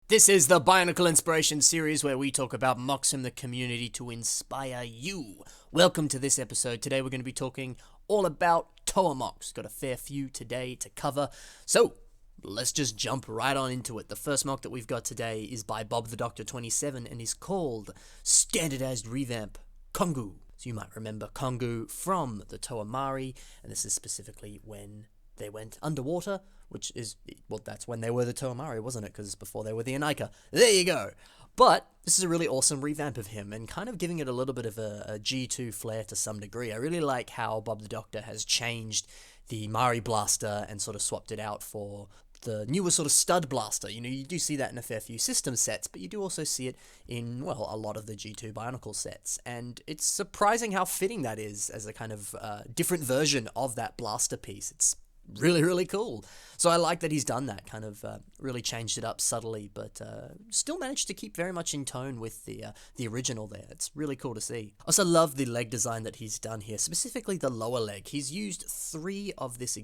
This is the Bionicle Inspiration series where we talk about MOCs from the community to inspire you. Welcome to this episode. Today we're going to be talking all about Toa MOCs. Got a fair few today to cover. So, let's just jump right on into it. The first MOC that we've got today is by Bob the Doctor 27 and is called Standardized Revamp Kongu. So you might remember Kongu from the Toa Mari, and this is specifically when they went underwater, which is, well, that's when they were the Toa Mari, wasn't it? Because before they were the Inika. There you go. But this is a really awesome revamp of him and kind of giving it a little bit of a G2 flair to some degree. I really like how Bob the Doctor has changed the Mari blaster and sort of swapped it out for the newer sort of stud blaster. You know, you do see that in a fair few system sets, but you do also see it in, well, a lot of the G2 Bionicle sets. And it's surprising how fitting that is as a kind of different version of that blaster piece. It's really, really cool. So I like that he's done that, kind of really changed it up subtly, but still managed to keep very much in tone with the original there. It's really cool to see. I also love the leg design that he's done here, specifically the lower leg. He's used 3 of this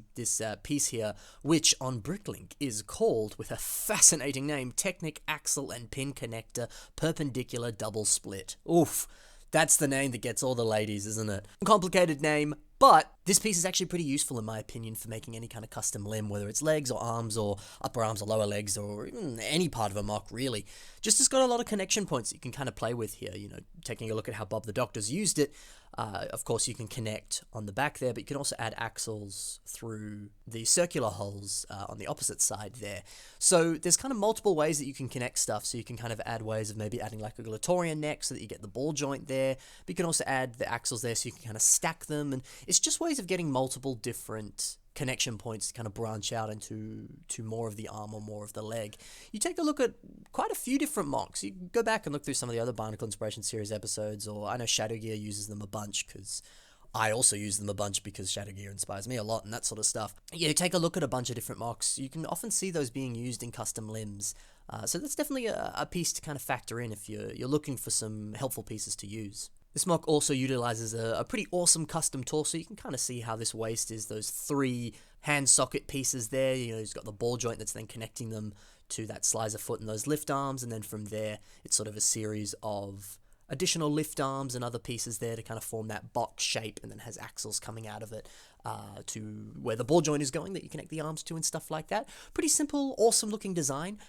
piece here, which on Bricklink is called, with a fascinating name, Technic Axle and Pin Connector Perpendicular Double Split. Oof. That's the name that gets all the ladies, isn't it? Complicated name, but this piece is actually pretty useful in my opinion for making any kind of custom limb, whether it's legs or arms or upper arms or lower legs or even any part of a MOC really. Just it's got a lot of connection points that you can kind of play with here, you know, taking a look at how Bob the Doctor's used it. Of course you can connect on the back there, but you can also add axles through the circular holes on the opposite side there. So there's kind of multiple ways that you can connect stuff, so you can kind of add ways of maybe adding like a Glatorian neck so that you get the ball joint there, but you can also add the axles there so you can kind of stack them, and it's just ways of getting multiple different connection points to kind of branch out into more of the arm or more of the leg. You take a look at quite a few different MOCs. You can go back and look through some of the other Bionicle Inspiration series episodes, or I know Shadow Gear uses them a bunch because I also use them a bunch because Shadow Gear inspires me a lot and that sort of stuff. Yeah, take a look at a bunch of different MOCs. You can often see those being used in custom limbs. So that's definitely a piece to kind of factor in if you're looking for some helpful pieces to use. This MOC also utilizes a pretty awesome custom torso. You can kind of see how this waist is those 3 hand socket pieces there. You know, he's got the ball joint that's then connecting them to that slicer foot and those lift arms, and then from there it's sort of a series of additional lift arms and other pieces there to kind of form that box shape, and then has axles coming out of it to where the ball joint is going that you connect the arms to and stuff like that. Pretty simple, awesome looking design.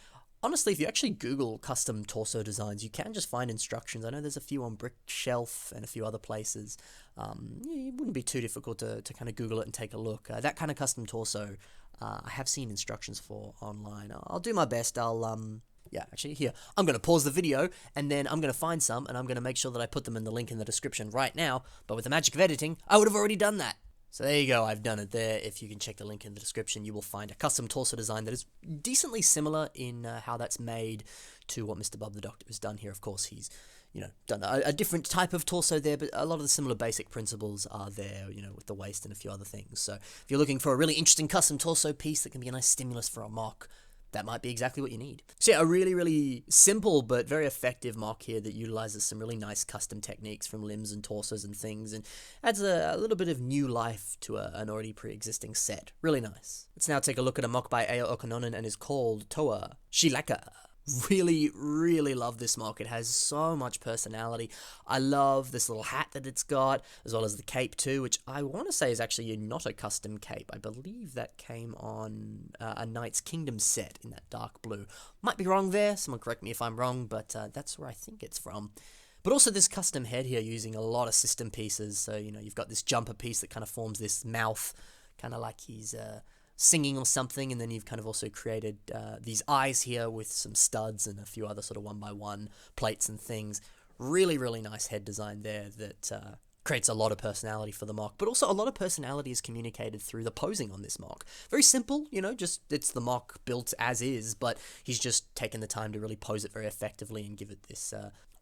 Honestly, if you actually Google custom torso designs, you can just find instructions. I know there's a few on Brickshelf and a few other places. It wouldn't be too difficult to kind of Google it and take a look. That kind of custom torso, I have seen instructions for online. I'll do my best. Yeah, actually, here, I'm going to pause the video, and then I'm going to find some, and I'm going to make sure that I put them in the link in the description right now. But with the magic of editing, I would have already done that. So there you go, I've done it there. If you can check the link in the description, you will find a custom torso design that is decently similar in how that's made to what Mr. Bob the Doctor has done here. Of course, he's, you know, done a different type of torso there, but a lot of the similar basic principles are there, you know, with the waist and a few other things. So if you're looking for a really interesting custom torso piece that can be a nice stimulus for a MOC, that might be exactly what you need. So yeah, a really, really simple but very effective MOC here that utilizes some really nice custom techniques from limbs and torsos and things, and adds a little bit of new life to an already pre-existing set. Really nice. Let's now take a look at a MOC by Ao Okononen and is called Toa She MOC. Really, really love this MOC. It has so much personality. I love this little hat that it's got, as well as the cape too, which I want to say is actually not a custom cape. I believe that came on a Knight's Kingdom set in that dark blue. Might be wrong there, someone correct me if I'm wrong, but that's where I think it's from. But also this custom head here using a lot of system pieces. So, you know, you've got this jumper piece that kind of forms this mouth, kind of like he's singing or something, and then you've kind of also created these eyes here with some studs and a few other sort of 1x1 plates and things. Really, really nice head design there that creates a lot of personality for the MOC, but also a lot of personality is communicated through the posing on this MOC. Very simple, you know, just it's the MOC built as is, but he's just taken the time to really pose it very effectively and give it this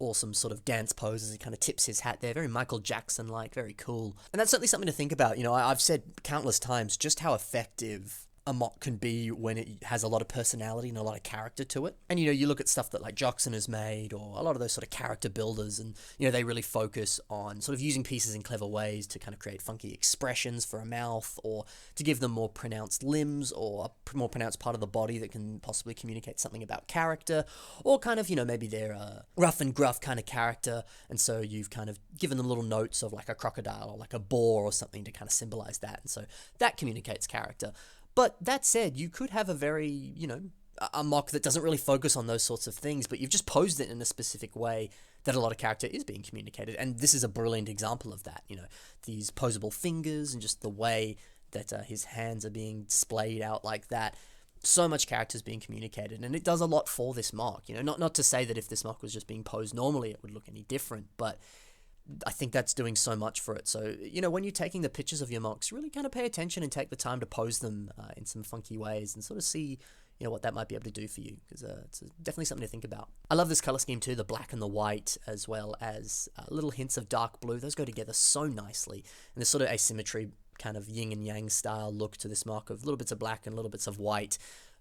awesome sort of dance pose as he kind of tips his hat there. Very Michael Jackson-like, very cool. And that's certainly something to think about. You know, I've said countless times just how effective a MOC can be when it has a lot of personality and a lot of character to it. And, you look at stuff that like Joxon has made, or a lot of those sort of character builders, and, they really focus on sort of using pieces in clever ways to kind of create funky expressions for a mouth, or to give them more pronounced limbs, or a more pronounced part of the body that can possibly communicate something about character, or kind of, maybe they're a rough and gruff kind of character, and so you've kind of given them little notes of like a crocodile or like a boar or something to kind of symbolize that, and so that communicates character. But that said, you could have a very, a MOC that doesn't really focus on those sorts of things, but you've just posed it in a specific way that a lot of character is being communicated. And this is a brilliant example of that, these posable fingers and just the way that his hands are being displayed out like that. So much character is being communicated, and it does a lot for this MOC. Not to say that if this MOC was just being posed normally, it would look any different, but I think that's doing so much for it. So, when you're taking the pictures of your MOCs, really kind of pay attention and take the time to pose them in some funky ways and sort of see, what that might be able to do for you, because it's definitely something to think about. I love this color scheme too, the black and the white, as well as little hints of dark blue. Those go together so nicely, and there's sort of asymmetry, kind of yin and yang style look to this MOC of little bits of black and little bits of white.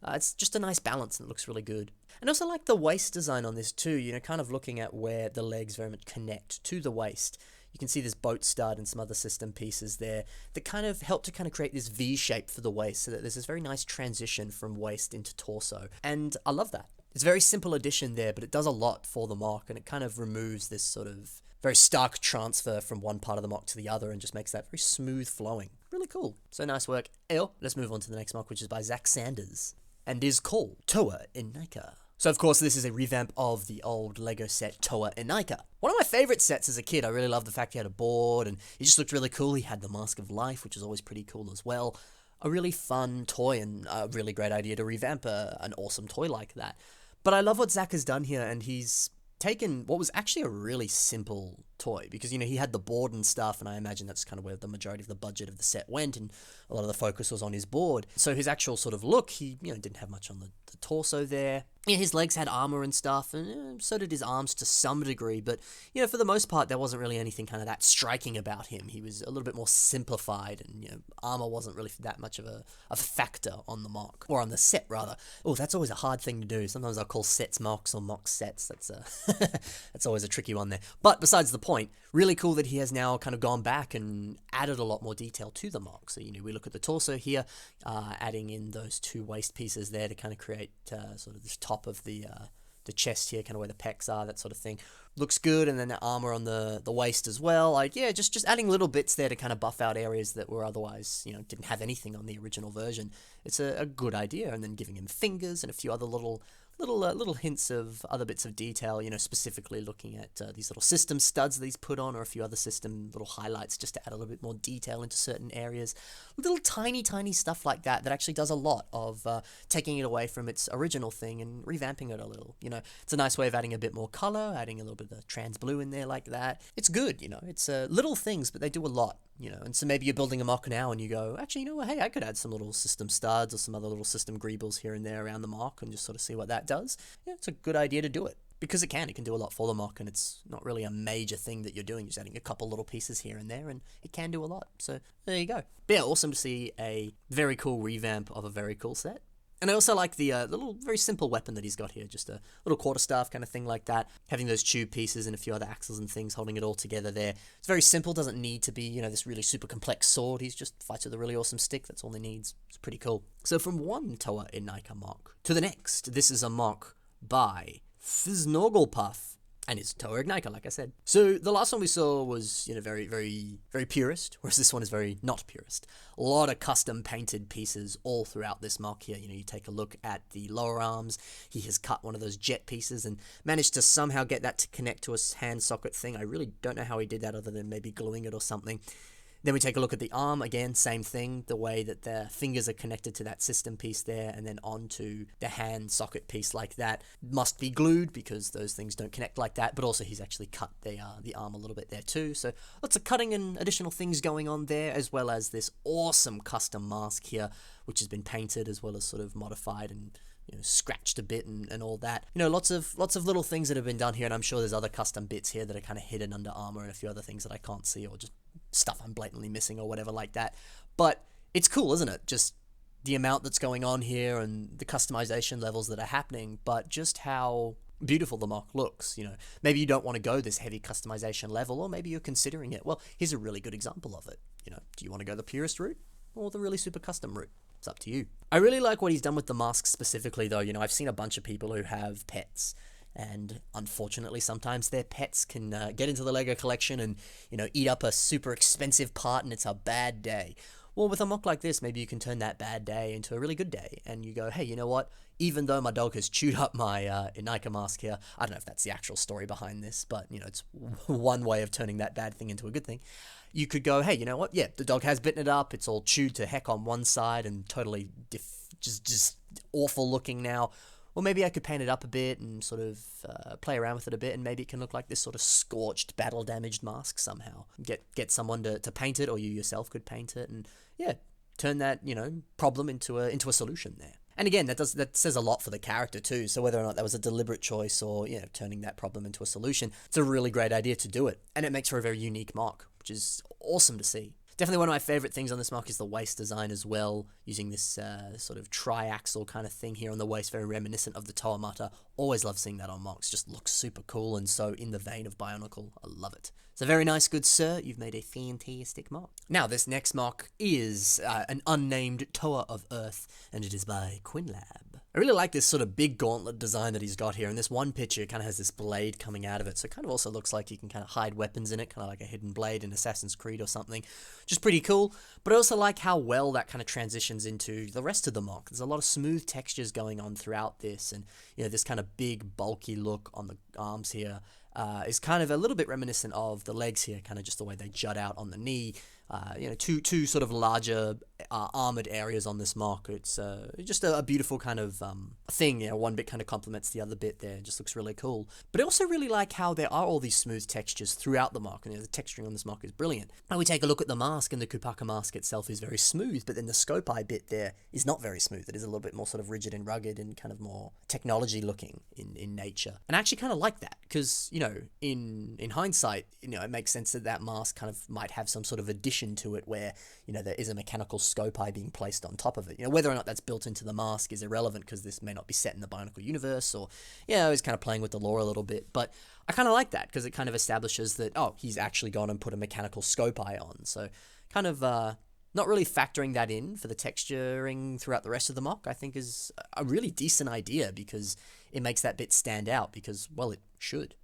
It's just a nice balance, and it looks really good. And also like the waist design on this too, kind of looking at where the legs very much connect to the waist. You can see this boat stud and some other system pieces there that kind of help to kind of create this V shape for the waist, so that there's this very nice transition from waist into torso. And I love that. It's a very simple addition there, but it does a lot for the MOC, and it kind of removes this sort of very stark transfer from one part of the MOC to the other and just makes that very smooth flowing. Really cool. So nice work. Let's move on to the next MOC, which is by Zach Sanders, and is called Toa Inika. So of course this is a revamp of the old Lego set Toa Inika. One of my favorite sets as a kid. I really loved the fact he had a board, and he just looked really cool. He had the Mask of Life, which is always pretty cool as well. A really fun toy, and a really great idea to revamp an awesome toy like that. But I love what Zach has done here, and he's taken what was actually a really simple toy, because he had the board and stuff, and I imagine that's kind of where the majority of the budget of the set went, and a lot of the focus was on his board. So his actual sort of look, he didn't have much on the torso there. His legs had armor and stuff, and so did his arms to some degree, but for the most part there wasn't really anything kind of that striking about him. He was a little bit more simplified, and armor wasn't really that much of a factor on the MOC, or on the set rather. Oh, that's always a hard thing to do. Sometimes I'll call sets MOCs or MOCs sets. That's that's always a tricky one there. But besides the point, really cool that he has now kind of gone back and added a lot more detail to the MOC. So we look at the torso here, adding in those two waist pieces there to kind of create sort of this top of the chest here, kind of where the pecs are, that sort of thing. Looks good. And then the armor on the waist as well. Just adding little bits there to kind of buff out areas that were otherwise, didn't have anything on the original version. It's a good idea. And then giving him fingers and a few other little hints of other bits of detail, specifically looking at these little system studs that he's put on, or a few other system little highlights just to add a little bit more detail into certain areas. Little tiny stuff like that actually does a lot of taking it away from its original thing and revamping it a little. It's a nice way of adding a bit more color, adding a little bit of trans blue in there like that. It's good, it's little things, but they do a lot. And so maybe you're building a MOC now and you go, actually, hey, I could add some little system studs or some other little system greebles here and there around the MOC and just sort of see what that does. Yeah, it's a good idea to do it. Because it can do a lot for the MOC, and it's not really a major thing that you're doing, just adding a couple little pieces here and there, and it can do a lot. So there you go. But yeah, awesome to see a very cool revamp of a very cool set. And I also like the little, very simple weapon that he's got here, just a little quarterstaff kind of thing like that, having those tube pieces and a few other axles and things holding it all together there. It's very simple, doesn't need to be, this really super complex sword. He's just fights with a really awesome stick, that's all he needs. It's pretty cool. So from one Toa Inika MOC to the next, this is a MOC by Fizznogglepuff. And it's Toa Inika, like I said. So the last one we saw was, very, very, very purist, whereas this one is very not purist. A lot of custom painted pieces all throughout this MOC here. You take a look at the lower arms. He has cut one of those jet pieces and managed to somehow get that to connect to a hand socket thing. I really don't know how he did that other than maybe gluing it or something. Then we take a look at the arm, again, same thing, the way that the fingers are connected to that system piece there and then onto the hand socket piece like that. Must be glued because those things don't connect like that, but also he's actually cut the arm a little bit there too. So lots of cutting and additional things going on there, as well as this awesome custom mask here, which has been painted as well as sort of modified and scratched a bit and all that. Lots of little things that have been done here, and I'm sure there's other custom bits here that are kind of hidden under armor and a few other things that I can't see, or just stuff I'm blatantly missing or whatever like that. But it's cool, isn't it? Just the amount that's going on here and the customization levels that are happening, but just how beautiful the MOC looks. Maybe you don't want to go this heavy customization level, or maybe you're considering it. Well, here's a really good example of it. Do you want to go the purest route or the really super custom route? It's up to you. I really like what he's done with the masks specifically, though. I've seen a bunch of people who have pets, and unfortunately sometimes their pets can get into the Lego collection and, eat up a super expensive part, and it's a bad day. Well, with a MOC like this, maybe you can turn that bad day into a really good day, and you go, hey, you know what? Even though my dog has chewed up my Inika mask here, I don't know if that's the actual story behind this, but, it's one way of turning that bad thing into a good thing. You could go, hey, you know what? Yeah, the dog has bitten it up. It's all chewed to heck on one side and totally just awful looking now. Well, maybe I could paint it up a bit and sort of play around with it a bit, and maybe it can look like this sort of scorched, battle-damaged mask somehow. Get someone to paint it, or you yourself could paint it, and yeah, turn that, problem into a solution there. And again, that says a lot for the character too, so whether or not that was a deliberate choice or, turning that problem into a solution, it's a really great idea to do it. And it makes for a very unique MOC, which is awesome to see. Definitely one of my favorite things on this MOC is the waist design as well, using this sort of triaxle kind of thing here on the waist, very reminiscent of the Toa Mata. Always love seeing that on MOCs, just looks super cool and so in the vein of Bionicle. I love it. So very nice, good sir, you've made a fantastic MOC. Now, this next MOC is an unnamed Toa of Earth, and it is by QuinLab. I really like this sort of big gauntlet design that he's got here, and this one picture kind of has this blade coming out of it, so it kind of also looks like you can kind of hide weapons in it, kind of like a hidden blade in Assassin's Creed or something, just pretty cool. But I also like how well that kind of transitions into the rest of the MOC. There's a lot of smooth textures going on throughout this, and this kind of big bulky look on the arms here is kind of a little bit reminiscent of the legs here, kind of just the way they jut out on the knee. Two sort of larger armored areas on this MOC. It's just a beautiful kind of thing. One bit kind of complements the other bit there. It just looks really cool. But I also really like how there are all these smooth textures throughout the MOC, and the texturing on this MOC is brilliant. Now we take a look at the mask, and the Kupaka mask itself is very smooth, but then the scope eye bit there is not very smooth. It is a little bit more sort of rigid and rugged and kind of more technology looking in nature. And I actually kind of like that, because, in hindsight, it makes sense that mask kind of might have some sort of addition to it where, there is a mechanical scope eye being placed on top of it. Whether or not that's built into the mask is irrelevant, because this may not be set in the Bionicle universe, or, he's kind of playing with the lore a little bit. But I kind of like that, because it kind of establishes that, he's actually gone and put a mechanical scope eye on. So kind of not really factoring that in for the texturing throughout the rest of the MOC, I think is a really decent idea, because it makes that bit stand out, because, well, it should,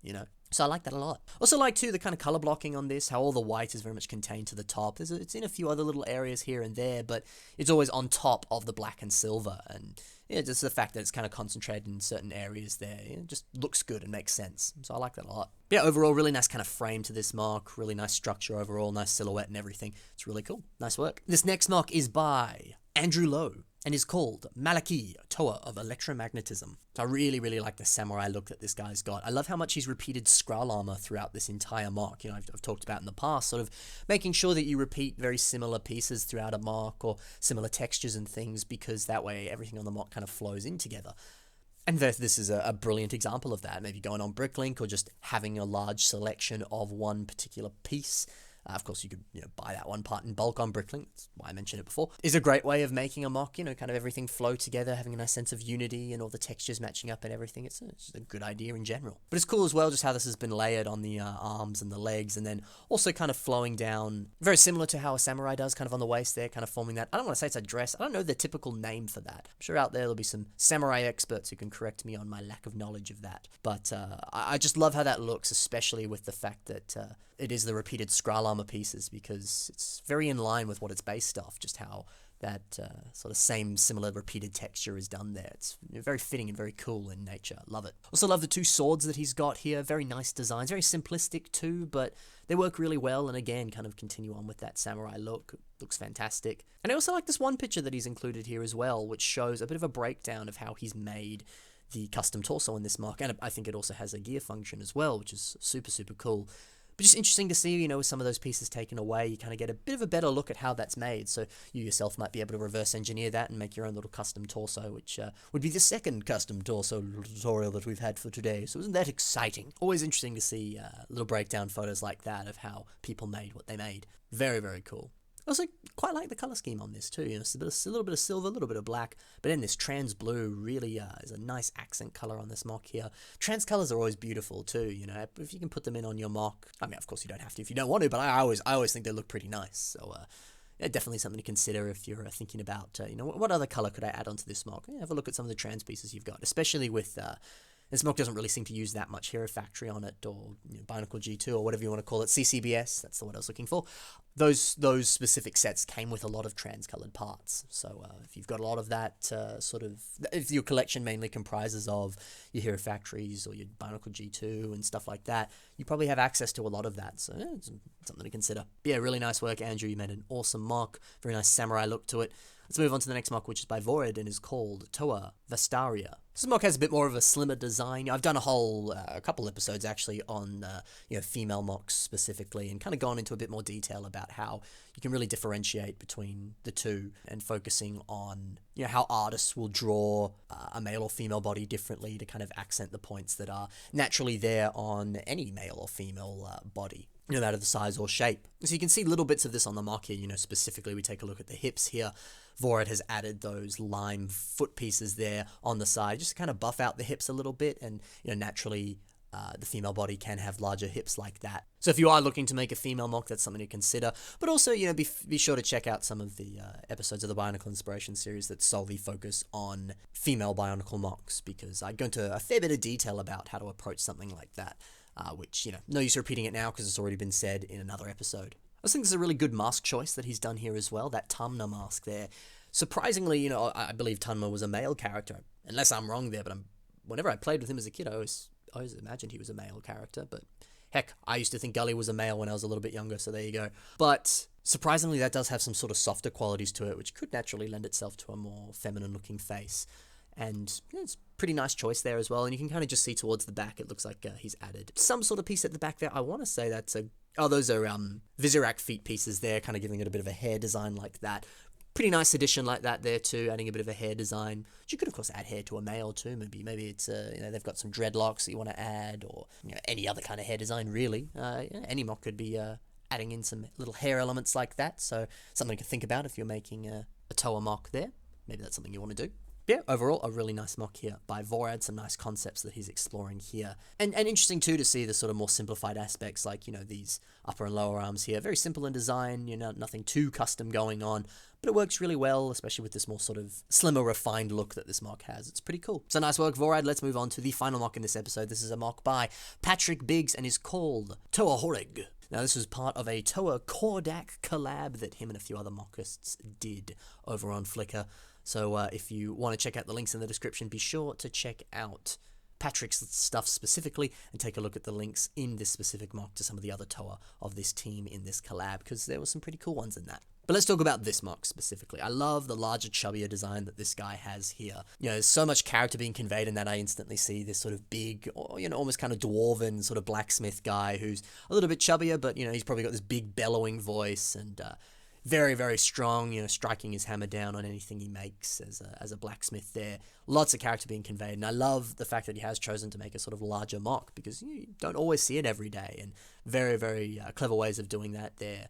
So I like that a lot. Also like, too, the kind of color blocking on this, how all the white is very much contained to the top. It's in a few other little areas here and there, but it's always on top of the black and silver. And just the fact that it's kind of concentrated in certain areas there, it just looks good and makes sense. So I like that a lot. But yeah, overall, really nice kind of frame to this MOC, really nice structure overall, nice silhouette and everything. It's really cool. Nice work. This next MOC is by Andrew Lowe, and is called Malaki, Toa of Electromagnetism. So I really, really like the samurai look that this guy's got. I love how much he's repeated Skrull armor throughout this entire MOC. I've talked about in the past, sort of making sure that you repeat very similar pieces throughout a MOC, or similar textures and things, because that way everything on the MOC kind of flows in together. And this is a brilliant example of that. Maybe going on Bricklink, or just having a large selection of one particular piece. Of course, you could buy that one part in bulk on Bricklink. That's why I mentioned it before. Is a great way of making a MOC, kind of everything flow together, having a nice sense of unity and all the textures matching up and everything. It's just a good idea in general. But it's cool as well just how this has been layered on the arms and the legs, and then also kind of flowing down, very similar to how a samurai does, kind of on the waist there, kind of forming that. I don't want to say it's a dress. I don't know the typical name for that. I'm sure out there there'll be some samurai experts who can correct me on my lack of knowledge of that. But I just love how that looks, especially with the fact that it is the repeated Skrull armor pieces, because it's very in line with what it's based off, just how that sort of same similar repeated texture is done there. It's very fitting and very cool in nature. Love it. Also love the two swords that he's got here. Very nice designs, very simplistic too, but they work really well, and again, kind of continue on with that samurai look. Looks fantastic. And I also like this one picture that he's included here as well, which shows a bit of a breakdown of how he's made the custom torso in this MOC, and I think it also has a gear function as well, which is super, super cool. But just interesting to see, with some of those pieces taken away, you kind of get a bit of a better look at how that's made. So you yourself might be able to reverse engineer that and make your own little custom torso, which would be the second custom torso tutorial that we've had for today. So isn't that exciting? Always interesting to see little breakdown photos like that of how people made what they made. Very, very cool. I also quite like the color scheme on this too. It's a little bit of silver, a little bit of black, but then this trans blue really is a nice accent color on this MOC here. Trans colors are always beautiful too. If you can put them in on your MOC. I mean, of course you don't have to if you don't want to, but I always think they look pretty nice. So yeah, definitely something to consider if you're thinking about what other color could I add onto this MOC. Yeah, have a look at some of the trans pieces you've got, especially with this MOC doesn't really seem to use that much Hero Factory on it, or Bionicle G2, or whatever you want to call it, CCBS, that's the word I was looking for. Those specific sets came with a lot of trans-colored parts, so if you've got a lot of that if your collection mainly comprises of your Hero Factories or your Bionicle G2 and stuff like that, you probably have access to a lot of that, so yeah, it's something to consider. But yeah, really nice work, Andrew. You made an awesome MOC, very nice samurai look to it. Let's move on to the next MOC, which is by Vorid and is called Toa Vastera. This MOC has a bit more of a slimmer design. I've done a couple episodes actually on female MOCs specifically, and kind of gone into a bit more detail about how you can really differentiate between the two, and focusing on how artists will draw a male or female body differently to kind of accent the points that are naturally there on any male or female body, no matter the size or shape. So you can see little bits of this on the MOC here. Specifically we take a look at the hips here. Vorid has added those lime foot pieces there on the side, just to kind of buff out the hips a little bit, and naturally the female body can have larger hips like that. So if you are looking to make a female MOC, that's something to consider. But also, be sure to check out some of the episodes of the Bionicle Inspiration series that solely focus on female Bionicle MOCs, because I go into a fair bit of detail about how to approach something like that, which, no use repeating it now because it's already been said in another episode. I just think this is a really good mask choice that he's done here as well, that Tumna mask there. Surprisingly, I believe Tumna was a male character, unless I'm wrong there, but whenever I played with him as a kid, I always imagined he was a male character, but heck, I used to think Gully was a male when I was a little bit younger, so there you go. But surprisingly, that does have some sort of softer qualities to it, which could naturally lend itself to a more feminine-looking face. And it's a pretty nice choice there as well, and you can kind of just see towards the back, it looks like he's added some sort of piece at the back there. I want to say that's those are Vizirac feet pieces there, kind of giving it a bit of a hair design like that. Pretty nice addition like that there too, adding a bit of a hair design. You could of course add hair to a male too. Maybe it's they've got some dreadlocks that you want to add, or any other kind of hair design really. Any MOC could be adding in some little hair elements like that. So something to think about if you're making a Toa MOC there. Maybe that's something you want to do. Yeah, overall, a really nice MOC here by Vorid, some nice concepts that he's exploring here. And interesting too to see the sort of more simplified aspects, like, these upper and lower arms here. Very simple in design, nothing too custom going on, but it works really well, especially with this more sort of slimmer, refined look that this MOC has. It's pretty cool. So nice work, Vorid. Let's move on to the final MOC in this episode. This is a MOC by Patrick Biggs and is called Toa Horik. Now, this was part of a Toa Kordak collab that him and a few other MOCists did over on Flickr. So if you want to check out the links in the description, be sure to check out Patrick's stuff specifically and take a look at the links in this specific MOC to some of the other Toa of this team in this collab, because there were some pretty cool ones in that. But let's talk about this MOC specifically. I love the larger, chubbier design that this guy has here. There's so much character being conveyed in that. I instantly see this sort of big, or, almost kind of dwarven sort of blacksmith guy who's a little bit chubbier, but, he's probably got this big bellowing voice and very, very strong, striking his hammer down on anything he makes as a blacksmith there. Lots of character being conveyed, and I love the fact that he has chosen to make a sort of larger MOC, because you don't always see it every day, and very, very clever ways of doing that there.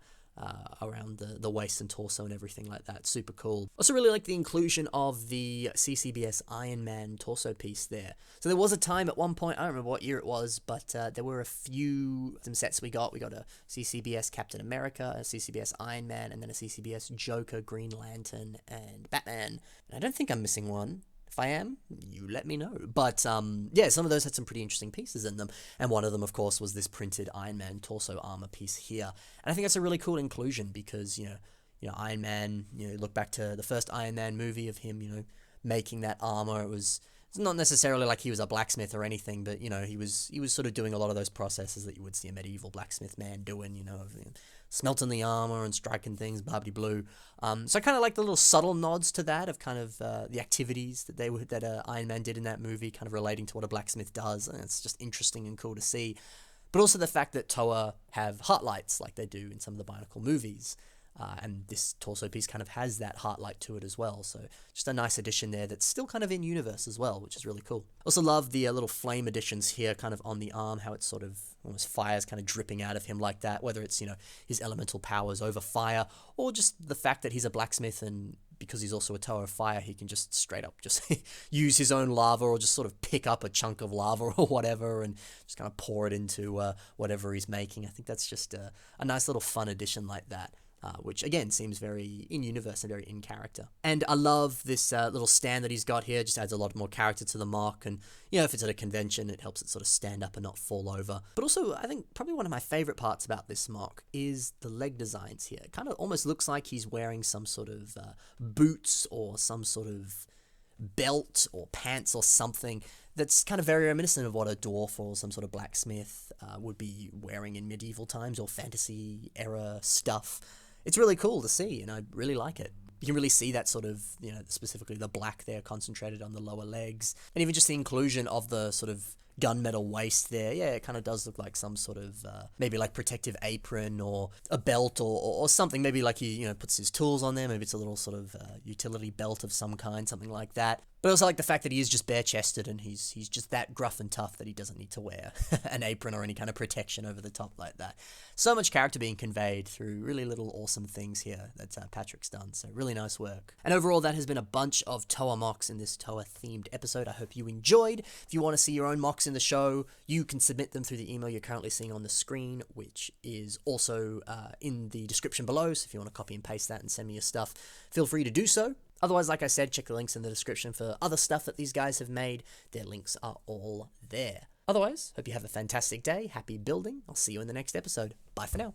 Around the waist and torso and everything like that. Super cool. Also really like the inclusion of the CCBS Iron Man torso piece there. So there was a time at one point, I don't remember what year it was, but there were some sets we got. We got a CCBS Captain America, a CCBS Iron Man, and then a CCBS Joker, Green Lantern, and Batman. And I don't think I'm missing one. If I am, you let me know. But, yeah, some of those had some pretty interesting pieces in them. And one of them, of course, was this printed Iron Man torso armor piece here. And I think that's a really cool inclusion because, Iron Man, look back to the first Iron Man movie of him, making that armor. It's not necessarily like he was a blacksmith or anything, but, he was sort of doing a lot of those processes that you would see a medieval blacksmith man doing, smelting the armor and striking things, blah-blah-blue. So I kind of like the little subtle nods to that of kind of the activities that Iron Man did in that movie, kind of relating to what a blacksmith does. And it's just interesting and cool to see. But also the fact that Toa have heart lights like they do in some of the Bionicle movies. and this torso piece kind of has that heart-like to it as well, so just a nice addition there that's still kind of in universe as well, which is really cool. Also love the little flame additions here kind of on the arm, how it's sort of almost fire's kind of dripping out of him like that, whether it's, you know, his elemental powers over fire, or just the fact that he's a blacksmith, and because he's also a Toa of Fire, he can just straight up just use his own lava, or just sort of pick up a chunk of lava or whatever and just kind of pour it into whatever he's making. I think that's just a nice little fun addition like that. Which again seems very in-universe and very in-character. And I love this little stand that he's got here, just adds a lot more character to the MOC, and you know, if it's at a convention, it helps it sort of stand up and not fall over. But also, I think probably one of my favorite parts about this MOC is the leg designs here. It kind of almost looks like he's wearing some sort of boots or some sort of belt or pants or something that's kind of very reminiscent of what a dwarf or some sort of blacksmith would be wearing in medieval times or fantasy era stuff. It's really cool to see, and I really like it. You can really see that sort of, you know, specifically the black there concentrated on the lower legs, and even just the inclusion of the sort of gunmetal waist there. Yeah, it kind of does look like some sort of maybe like protective apron or a belt or something. Maybe like he, you know, puts his tools on there. Maybe it's a little sort of utility belt of some kind, something like that. But I also like the fact that he is just bare-chested, and he's just that gruff and tough that he doesn't need to wear an apron or any kind of protection over the top like that. So much character being conveyed through really little awesome things here that Patrick's done, so really nice work. And overall, that has been a bunch of Toa MOCs in this Toa-themed episode. I hope you enjoyed. If you want to see your own MOCs in the show, you can submit them through the email you're currently seeing on the screen, which is also in the description below, so if you want to copy and paste that and send me your stuff, feel free to do so. Otherwise, like I said, check the links in the description for other stuff that these guys have made. Their links are all there. Otherwise, hope you have a fantastic day. Happy building. I'll see you in the next episode. Bye for now.